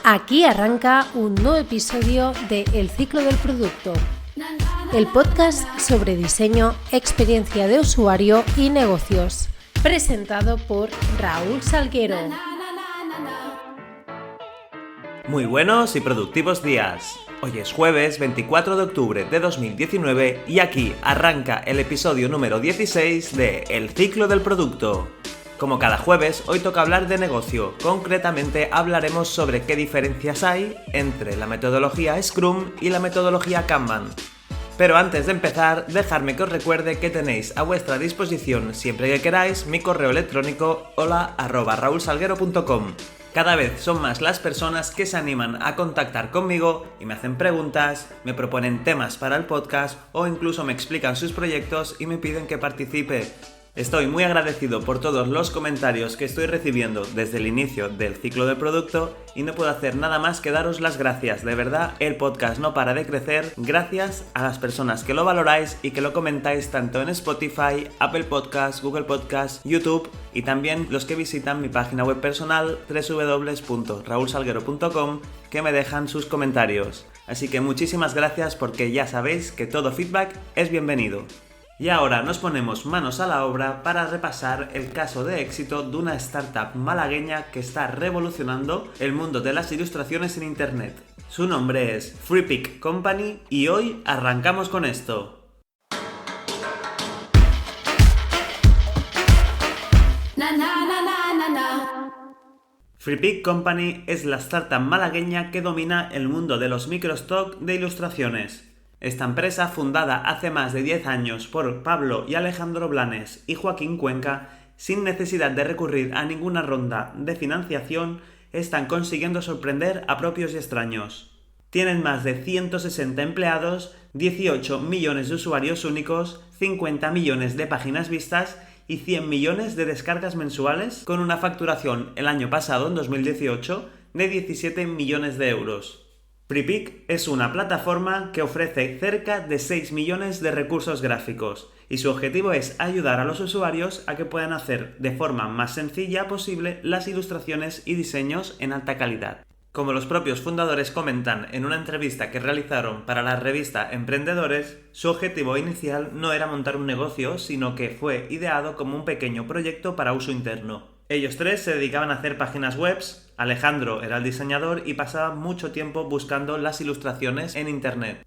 Aquí arranca un nuevo episodio de El Ciclo del Producto, el podcast sobre diseño, experiencia de usuario y negocios, presentado por Raúl Salguero. Muy buenos y productivos días. Hoy es jueves 24 de octubre de 2019 y aquí arranca el episodio número 16 de El Ciclo del Producto. Como cada jueves, hoy toca hablar de negocio. Concretamente hablaremos sobre qué diferencias hay entre la metodología Scrum y la metodología Kanban. Pero antes de empezar, dejadme que os recuerde que tenéis a vuestra disposición siempre que queráis mi correo electrónico hola@raulsalguero.com. Cada vez son más las personas que se animan a contactar conmigo y me hacen preguntas, me proponen temas para el podcast o incluso me explican sus proyectos y me piden que participe. Estoy muy agradecido por todos los comentarios que estoy recibiendo desde el inicio del ciclo de producto y no puedo hacer nada más que daros las gracias. De verdad, el podcast no para de crecer gracias a las personas que lo valoráis y que lo comentáis tanto en Spotify, Apple Podcasts, Google Podcasts, YouTube y también los que visitan mi página web personal www.raulsalguero.com que me dejan sus comentarios. Así que muchísimas gracias porque ya sabéis que todo feedback es bienvenido. Y ahora nos ponemos manos a la obra para repasar el caso de éxito de una startup malagueña que está revolucionando el mundo de las ilustraciones en internet. Su nombre es FreePic Company y hoy arrancamos con esto. FreePic Company es la startup malagueña que domina el mundo de los microstock de ilustraciones. Esta empresa, fundada hace más de 10 años por Pablo y Alejandro Blanes y Joaquín Cuenca, sin necesidad de recurrir a ninguna ronda de financiación, están consiguiendo sorprender a propios y extraños. Tienen más de 160 empleados, 18 millones de usuarios únicos, 50 millones de páginas vistas y 100 millones de descargas mensuales, con una facturación el año pasado, en 2018, de 17 millones de euros. FreePic es una plataforma que ofrece cerca de 6 millones de recursos gráficos y su objetivo es ayudar a los usuarios a que puedan hacer de forma más sencilla posible las ilustraciones y diseños en alta calidad. Como los propios fundadores comentan en una entrevista que realizaron para la revista Emprendedores, su objetivo inicial no era montar un negocio, sino que fue ideado como un pequeño proyecto para uso interno. Ellos tres se dedicaban a hacer páginas web, Alejandro era el diseñador y pasaba mucho tiempo buscando las ilustraciones en internet.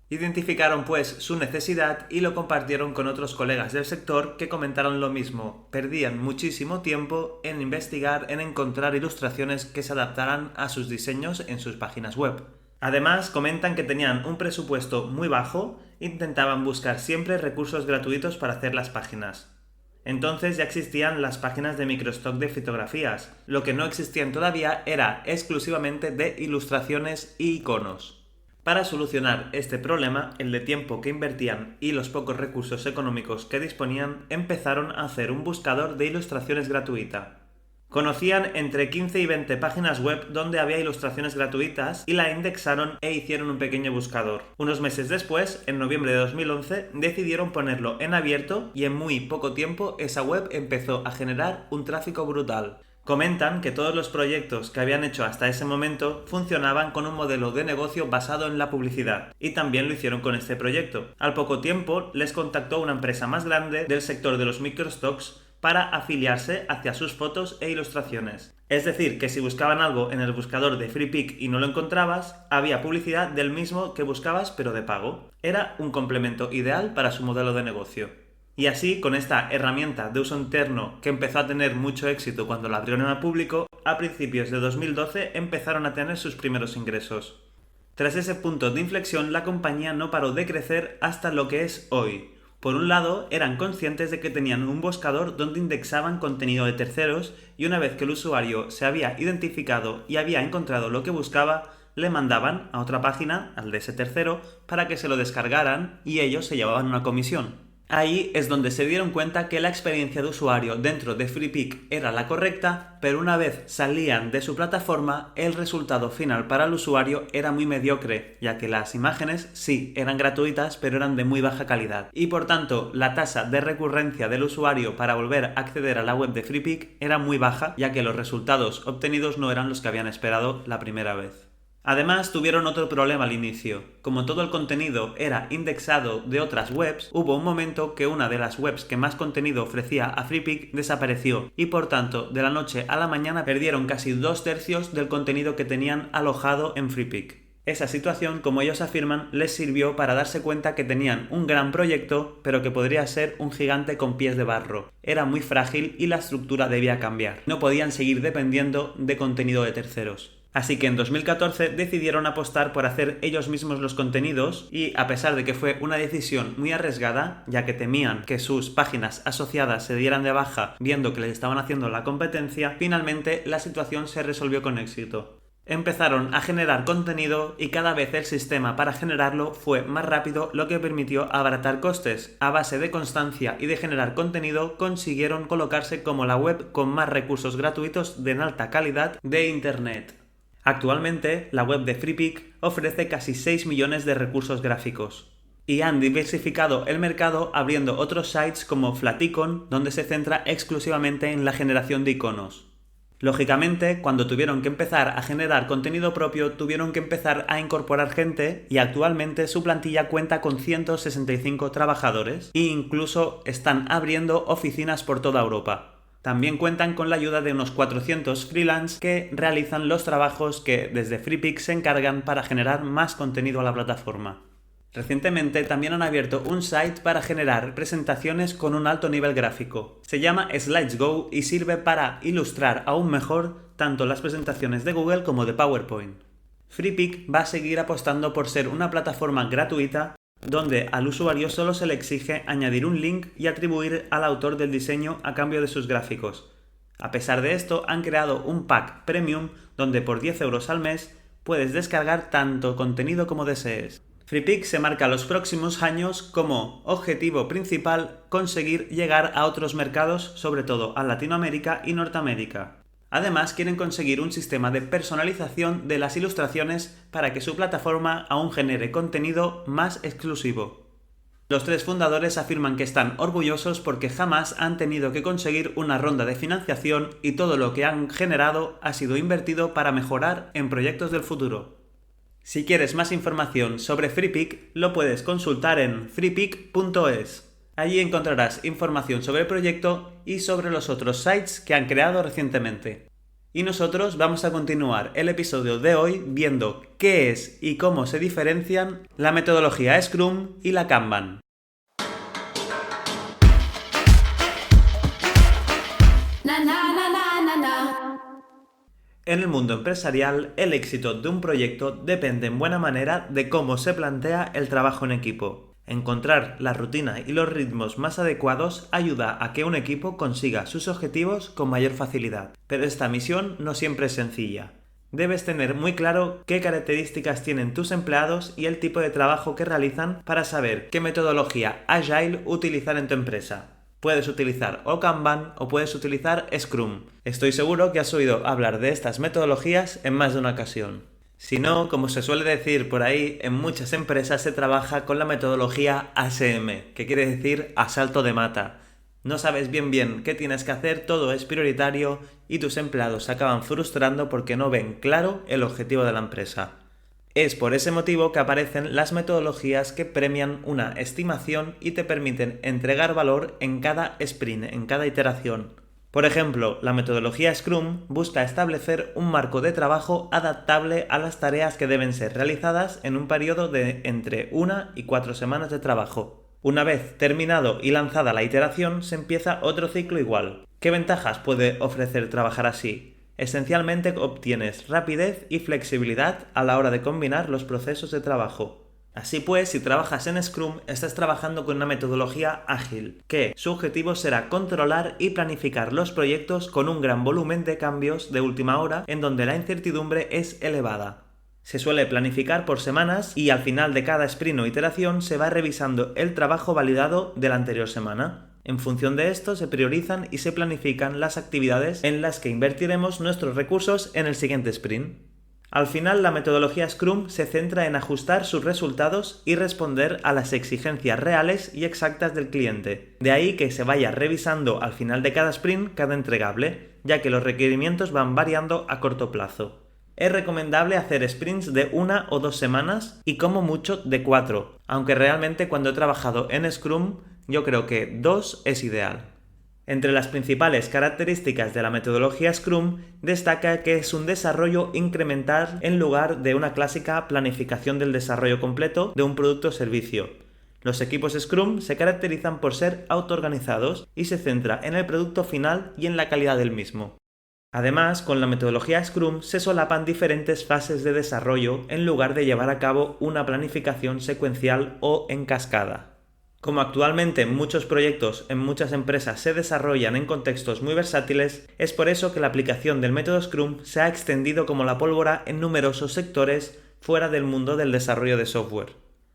Identificaron pues su necesidad y lo compartieron con otros colegas del sector que comentaron lo mismo. Perdían muchísimo tiempo en investigar, en encontrar ilustraciones que se adaptaran a sus diseños en sus páginas web. Además, comentan que tenían un presupuesto muy bajo e intentaban buscar siempre recursos gratuitos para hacer las páginas. Entonces ya existían las páginas de microstock de fotografías. Lo que no existían todavía era exclusivamente de ilustraciones y iconos. Para solucionar este problema, el de tiempo que invertían y los pocos recursos económicos que disponían, empezaron a hacer un buscador de ilustraciones gratuita. Conocían entre 15 y 20 páginas web donde había ilustraciones gratuitas y la indexaron e hicieron un pequeño buscador. Unos meses después, en noviembre de 2011, decidieron ponerlo en abierto y en muy poco tiempo esa web empezó a generar un tráfico brutal. Comentan que todos los proyectos que habían hecho hasta ese momento funcionaban con un modelo de negocio basado en la publicidad, y también lo hicieron con este proyecto. Al poco tiempo les contactó una empresa más grande del sector de los microstocks para afiliarse hacia sus fotos e ilustraciones. Es decir, que si buscaban algo en el buscador de FreePic y no lo encontrabas, había publicidad del mismo que buscabas pero de pago. Era un complemento ideal para su modelo de negocio. Y así, con esta herramienta de uso interno que empezó a tener mucho éxito cuando la abrieron al público, a principios de 2012 empezaron a tener sus primeros ingresos. Tras ese punto de inflexión, la compañía no paró de crecer hasta lo que es hoy. Por un lado, eran conscientes de que tenían un buscador donde indexaban contenido de terceros y una vez que el usuario se había identificado y había encontrado lo que buscaba, le mandaban a otra página, al de ese tercero, para que se lo descargaran y ellos se llevaban una comisión. Ahí es donde se dieron cuenta que la experiencia de usuario dentro de Freepik era la correcta, pero una vez salían de su plataforma, el resultado final para el usuario era muy mediocre, ya que las imágenes sí eran gratuitas, pero eran de muy baja calidad. Y por tanto, la tasa de recurrencia del usuario para volver a acceder a la web de Freepik era muy baja, ya que los resultados obtenidos no eran los que habían esperado la primera vez. Además, tuvieron otro problema al inicio. Como todo el contenido era indexado de otras webs, hubo un momento que una de las webs que más contenido ofrecía a Freepik desapareció y por tanto, de la noche a la mañana perdieron casi 2/3 del contenido que tenían alojado en Freepik. Esa situación, como ellos afirman, les sirvió para darse cuenta que tenían un gran proyecto, pero que podría ser un gigante con pies de barro. Era muy frágil y la estructura debía cambiar. No podían seguir dependiendo de contenido de terceros. Así que en 2014 decidieron apostar por hacer ellos mismos los contenidos y, a pesar de que fue una decisión muy arriesgada, ya que temían que sus páginas asociadas se dieran de baja viendo que les estaban haciendo la competencia, finalmente la situación se resolvió con éxito. Empezaron a generar contenido y cada vez el sistema para generarlo fue más rápido, lo que permitió abaratar costes. A base de constancia y de generar contenido consiguieron colocarse como la web con más recursos gratuitos de alta calidad de Internet. Actualmente, la web de Freepik ofrece casi 6 millones de recursos gráficos. Y han diversificado el mercado abriendo otros sites como Flaticon, donde se centra exclusivamente en la generación de iconos. Lógicamente, cuando tuvieron que empezar a generar contenido propio, tuvieron que empezar a incorporar gente y actualmente su plantilla cuenta con 165 trabajadores e incluso están abriendo oficinas por toda Europa. También cuentan con la ayuda de unos 400 freelance que realizan los trabajos que desde Freepik se encargan para generar más contenido a la plataforma. Recientemente también han abierto un site para generar presentaciones con un alto nivel gráfico. Se llama SlidesGo y sirve para ilustrar aún mejor tanto las presentaciones de Google como de PowerPoint. Freepik va a seguir apostando por ser una plataforma gratuita donde al usuario solo se le exige añadir un link y atribuir al autor del diseño a cambio de sus gráficos. A pesar de esto, han creado un pack premium donde por 10 € al mes puedes descargar tanto contenido como desees. Freepik se marca los próximos años como objetivo principal conseguir llegar a otros mercados, sobre todo a Latinoamérica y Norteamérica. Además, quieren conseguir un sistema de personalización de las ilustraciones para que su plataforma aún genere contenido más exclusivo. Los 3 fundadores afirman que están orgullosos porque jamás han tenido que conseguir una ronda de financiación y todo lo que han generado ha sido invertido para mejorar en proyectos del futuro. Si quieres más información sobre Freepik, lo puedes consultar en freepik.es. Allí encontrarás información sobre el proyecto y sobre los otros sites que han creado recientemente. Y nosotros vamos a continuar el episodio de hoy viendo qué es y cómo se diferencian la metodología Scrum y la Kanban. En el mundo empresarial, el éxito de un proyecto depende en buena manera de cómo se plantea el trabajo en equipo. Encontrar la rutina y los ritmos más adecuados ayuda a que un equipo consiga sus objetivos con mayor facilidad. Pero esta misión no siempre es sencilla. Debes tener muy claro qué características tienen tus empleados y el tipo de trabajo que realizan para saber qué metodología Agile utilizar en tu empresa. Puedes utilizar o Kanban o puedes utilizar Scrum. Estoy seguro que has oído hablar de estas metodologías en más de una ocasión. Si no, como se suele decir por ahí, en muchas empresas se trabaja con la metodología ASM, que quiere decir asalto de mata. No sabes bien qué tienes que hacer, todo es prioritario y tus empleados se acaban frustrando porque no ven claro el objetivo de la empresa. Es por ese motivo que aparecen las metodologías que premian una estimación y te permiten entregar valor en cada sprint, en cada iteración. Por ejemplo, la metodología Scrum busca establecer un marco de trabajo adaptable a las tareas que deben ser realizadas en un periodo de entre 1 y 4 semanas de trabajo. Una vez terminado y lanzada la iteración, se empieza otro ciclo igual. ¿Qué ventajas puede ofrecer trabajar así? Esencialmente obtienes rapidez y flexibilidad a la hora de combinar los procesos de trabajo. Así pues, si trabajas en Scrum, estás trabajando con una metodología ágil, que su objetivo será controlar y planificar los proyectos con un gran volumen de cambios de última hora en donde la incertidumbre es elevada. Se suele planificar por semanas y al final de cada sprint o iteración se va revisando el trabajo validado de la anterior semana. En función de esto se priorizan y se planifican las actividades en las que invertiremos nuestros recursos en el siguiente sprint. Al final, la metodología Scrum se centra en ajustar sus resultados y responder a las exigencias reales y exactas del cliente. De ahí que se vaya revisando al final de cada sprint cada entregable, ya que los requerimientos van variando a corto plazo. Es recomendable hacer sprints de 1 o 2 semanas y como mucho de 4, aunque realmente cuando he trabajado en Scrum yo creo que 2 es ideal. Entre las principales características de la metodología Scrum destaca que es un desarrollo incremental en lugar de una clásica planificación del desarrollo completo de un producto o servicio. Los equipos Scrum se caracterizan por ser autoorganizados y se centra en el producto final y en la calidad del mismo. Además, con la metodología Scrum se solapan diferentes fases de desarrollo en lugar de llevar a cabo una planificación secuencial o en cascada. Como actualmente muchos proyectos en muchas empresas se desarrollan en contextos muy versátiles, es por eso que la aplicación del método Scrum se ha extendido como la pólvora en numerosos sectores fuera del mundo del desarrollo de software.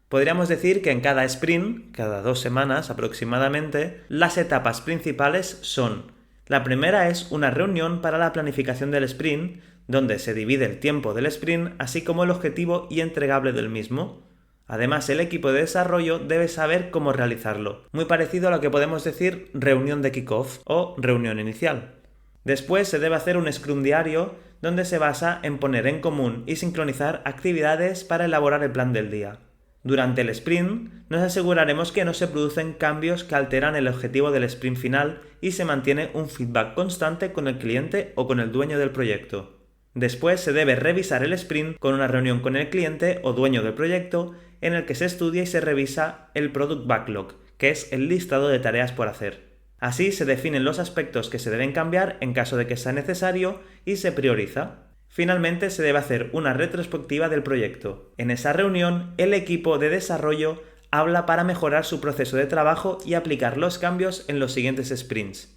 Podríamos decir que en cada sprint, cada 2 semanas aproximadamente, las etapas principales son: la primera es una reunión para la planificación del sprint, donde se divide el tiempo del sprint, así como el objetivo y entregable del mismo. Además, el equipo de desarrollo debe saber cómo realizarlo, muy parecido a lo que podemos decir reunión de kickoff o reunión inicial. Después se debe hacer un Scrum diario, donde se basa en poner en común y sincronizar actividades para elaborar el plan del día. Durante el sprint, nos aseguraremos que no se producen cambios que alteran el objetivo del sprint final y se mantiene un feedback constante con el cliente o con el dueño del proyecto. Después se debe revisar el sprint con una reunión con el cliente o dueño del proyecto en el que se estudia y se revisa el Product Backlog, que es el listado de tareas por hacer. Así se definen los aspectos que se deben cambiar en caso de que sea necesario y se prioriza. Finalmente se debe hacer una retrospectiva del proyecto. En esa reunión, el equipo de desarrollo habla para mejorar su proceso de trabajo y aplicar los cambios en los siguientes sprints.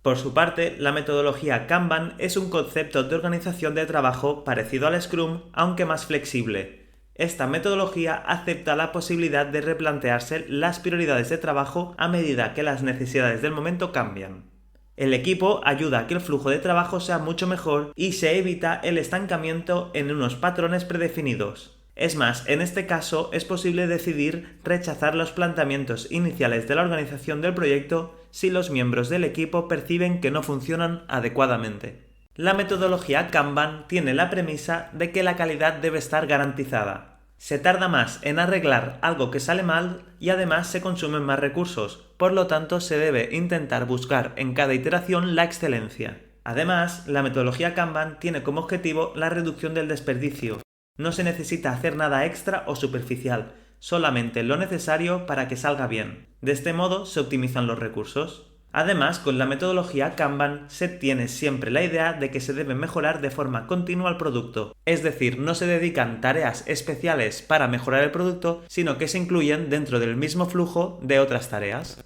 Por su parte, la metodología Kanban es un concepto de organización de trabajo parecido al Scrum, aunque más flexible. Esta metodología acepta la posibilidad de replantearse las prioridades de trabajo a medida que las necesidades del momento cambian. El equipo ayuda a que el flujo de trabajo sea mucho mejor y se evita el estancamiento en unos patrones predefinidos. Es más, en este caso es posible decidir rechazar los planteamientos iniciales de la organización del proyecto si los miembros del equipo perciben que no funcionan adecuadamente. La metodología Kanban tiene la premisa de que la calidad debe estar garantizada. Se tarda más en arreglar algo que sale mal y además se consumen más recursos, por lo tanto se debe intentar buscar en cada iteración la excelencia. Además, la metodología Kanban tiene como objetivo la reducción del desperdicio. No se necesita hacer nada extra o superficial, solamente lo necesario para que salga bien. De este modo se optimizan los recursos. Además, con la metodología Kanban se tiene siempre la idea de que se debe mejorar de forma continua el producto. Es decir, no se dedican tareas especiales para mejorar el producto, sino que se incluyen dentro del mismo flujo de otras tareas.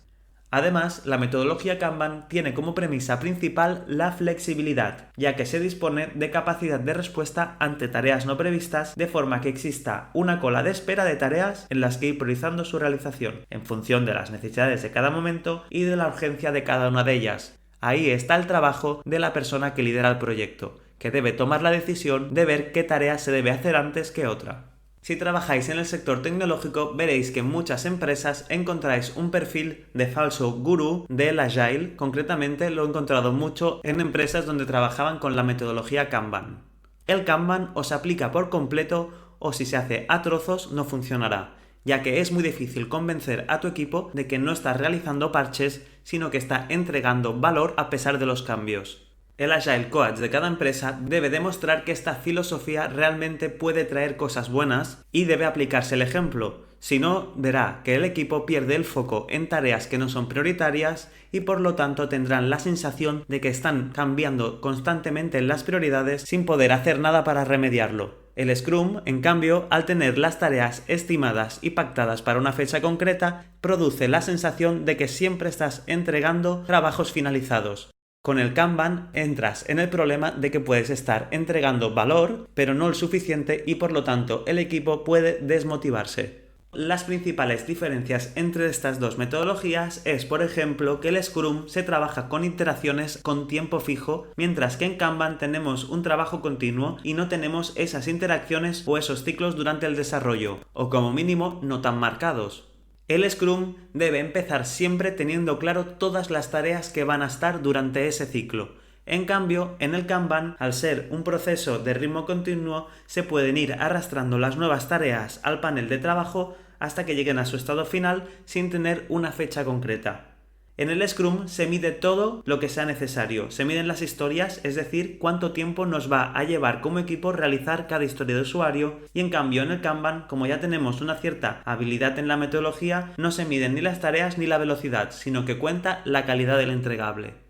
Además, la metodología Kanban tiene como premisa principal la flexibilidad, ya que se dispone de capacidad de respuesta ante tareas no previstas, de forma que exista una cola de espera de tareas en las que ir priorizando su realización, en función de las necesidades de cada momento y de la urgencia de cada una de ellas. Ahí está el trabajo de la persona que lidera el proyecto, que debe tomar la decisión de ver qué tarea se debe hacer antes que otra. Si trabajáis en el sector tecnológico, veréis que en muchas empresas encontráis un perfil de falso gurú del Agile. Concretamente lo he encontrado mucho en empresas donde trabajaban con la metodología Kanban. El Kanban o se aplica por completo o si se hace a trozos no funcionará, ya que es muy difícil convencer a tu equipo de que no estás realizando parches, sino que está entregando valor a pesar de los cambios. El Agile Coach de cada empresa debe demostrar que esta filosofía realmente puede traer cosas buenas y debe aplicarse el ejemplo. Si no, verá que el equipo pierde el foco en tareas que no son prioritarias y por lo tanto tendrán la sensación de que están cambiando constantemente las prioridades sin poder hacer nada para remediarlo. El Scrum, en cambio, al tener las tareas estimadas y pactadas para una fecha concreta, produce la sensación de que siempre estás entregando trabajos finalizados. Con el Kanban entras en el problema de que puedes estar entregando valor, pero no el suficiente, y por lo tanto el equipo puede desmotivarse. Las principales diferencias entre estas dos metodologías es, por ejemplo, que el Scrum se trabaja con iteraciones con tiempo fijo, mientras que en Kanban tenemos un trabajo continuo y no tenemos esas interacciones o esos ciclos durante el desarrollo, o como mínimo no tan marcados. El Scrum debe empezar siempre teniendo claro todas las tareas que van a estar durante ese ciclo. En cambio, en el Kanban, al ser un proceso de ritmo continuo, se pueden ir arrastrando las nuevas tareas al panel de trabajo hasta que lleguen a su estado final sin tener una fecha concreta. En el Scrum se mide todo lo que sea necesario, se miden las historias, es decir, cuánto tiempo nos va a llevar como equipo realizar cada historia de usuario, y en cambio en el Kanban, como ya tenemos una cierta habilidad en la metodología, no se miden ni las tareas ni la velocidad, sino que cuenta la calidad del entregable.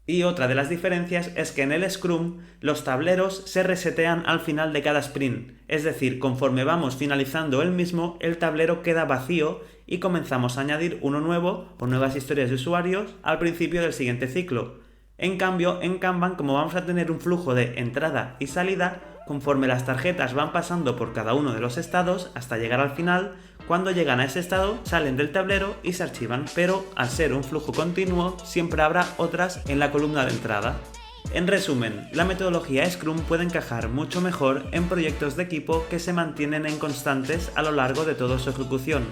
Y otra de las diferencias es que en el Scrum los tableros se resetean al final de cada sprint, es decir, conforme vamos finalizando el mismo, el tablero queda vacío y comenzamos a añadir uno nuevo o nuevas historias de usuarios al principio del siguiente ciclo. En cambio, en Kanban, como vamos a tener un flujo de entrada y salida, conforme las tarjetas van pasando por cada uno de los estados hasta llegar al final, cuando llegan a ese estado salen del tablero y se archivan, pero al ser un flujo continuo siempre habrá otras en la columna de entrada. En resumen, la metodología Scrum puede encajar mucho mejor en proyectos de equipo que se mantienen en constantes a lo largo de toda su ejecución,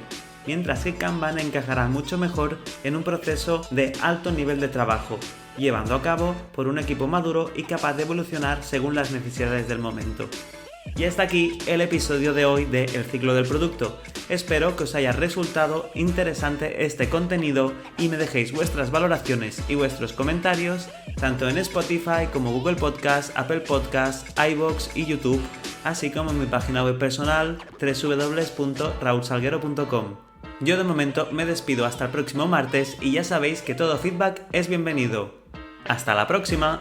mientras que Kanban encajará mucho mejor en un proceso de alto nivel de trabajo, llevando a cabo por un equipo maduro y capaz de evolucionar según las necesidades del momento. Y hasta aquí el episodio de hoy de El ciclo del producto. Espero que os haya resultado interesante este contenido y me dejéis vuestras valoraciones y vuestros comentarios tanto en Spotify como Google Podcast, Apple Podcast, iVoox y YouTube, así como en mi página web personal www.raulsalguero.com. Yo de momento me despido hasta el próximo martes y ya sabéis que todo feedback es bienvenido. ¡Hasta la próxima!